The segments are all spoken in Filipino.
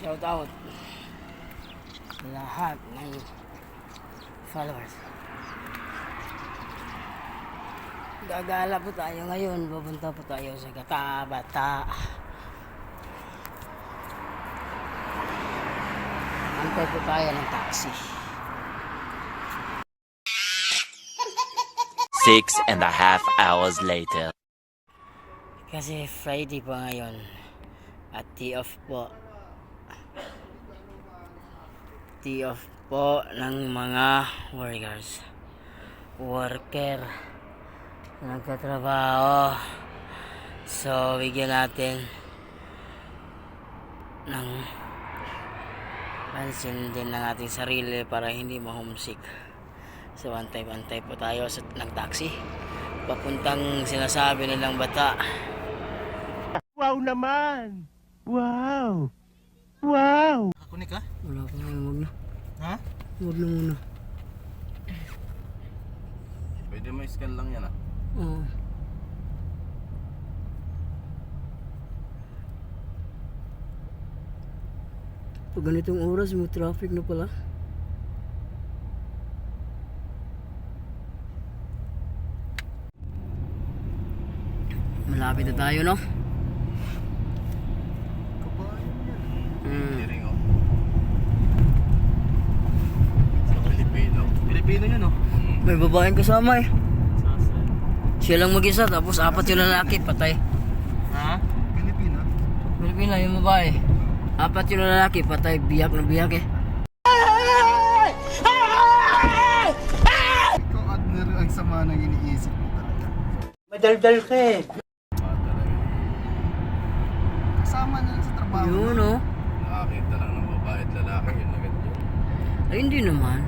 Shout out sa lahat ng followers. Gagala po tayo ngayon. Pupunta po tayo sa Gatabata. Antay po tayo ng taxi. 6.5 hours later. Kasi Friday pa ngayon at T-off po ng mga worker na nagtatrabaho. So bigyan natin ng pansin din ng ating sarili para hindi ma-homesick. So antay po tayo sa nag-taxi papuntang sinasabi nilang Bata. Wow naman! Wow! Wow! Kunik ka? Wala pa ngayon, wag na. Ha? Wag na muna. Pwede mo scan lang yan ah. Oo. Pag ganitong oras, may traffic na pala. Malapit na tayo, no? Hearing oh. Sa Pilipino. Pilipino yun oh. May babaeng kasama eh. Siya lang mag-isa, tapos apat yung lalaki, patay. Ha? Pilipino? Pilipina yung babae. Apat yung lalaki, patay, biyak na biyak eh. Ikaw, Adner, ang sama ng iniisip mo talaga. Madaldal ka eh. Kasama na lang sa trabaho. Yun oh. Nakakita lang ng babae at lalaki yun agad yun. Ay, hindi naman.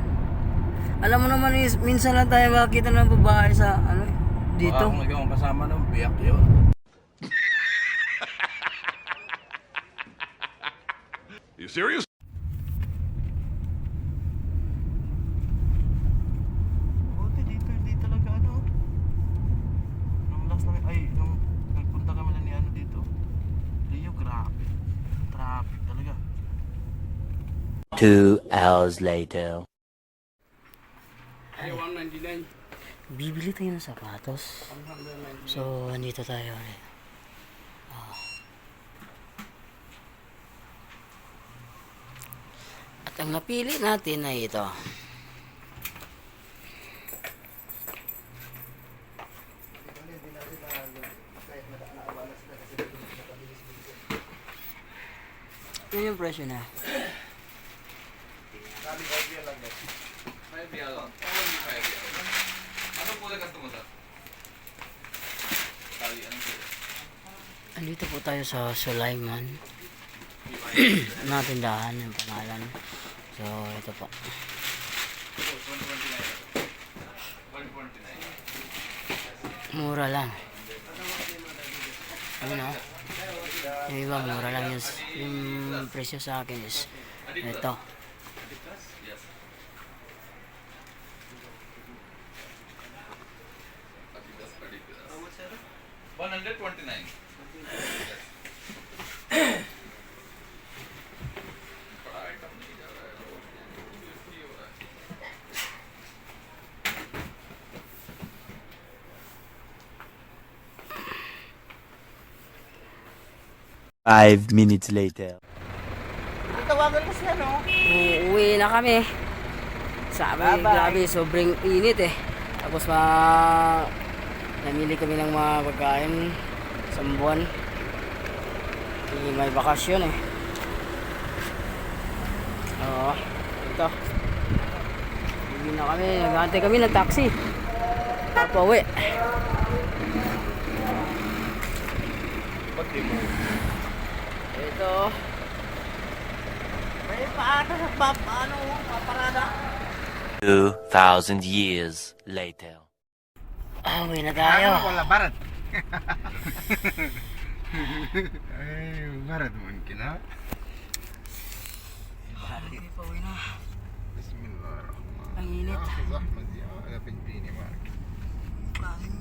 Alam mo naman, minsan lang tayo makakita ng babae sa, dito. Baka kung ikaw ang kasama ng biyak yun. You serious? Buti dito, hindi talaga ano. Nung last namin, nung nagpunta kami na ni ano dito. Leo, grabe. Traffic talaga. 2 hours later. Bibili tayo ng sapatos. So, andito tayo ulit. At ang napili natin ay ito. Yun yung presyo na. Andito po tayo sa Sulaiman. Natindahan yung pangalan. So ito po. Mura lang. Ayun o. Yung iba mura lang yung presyo sa akin is ito. Five minutes later. Tawagan mo siya, no? Uuwi na kami. Sabi, grabe, sobrang init eh. Tapos namili kami ng mga pagkain sa buwan. May bakasyon eh. Oo, ito. Uuwi na kami, nag-aantay kami ng taxi. Papauwi. Ito. May paano sa paparada? 2,000 years later. Uwi na tayo. Wala, barat. Ay, barat mo kina. Okay, pauwi na. Bismillahirrahmanirrahim. Ang init. Zahmat ya, ala pinpini, Mark. Ang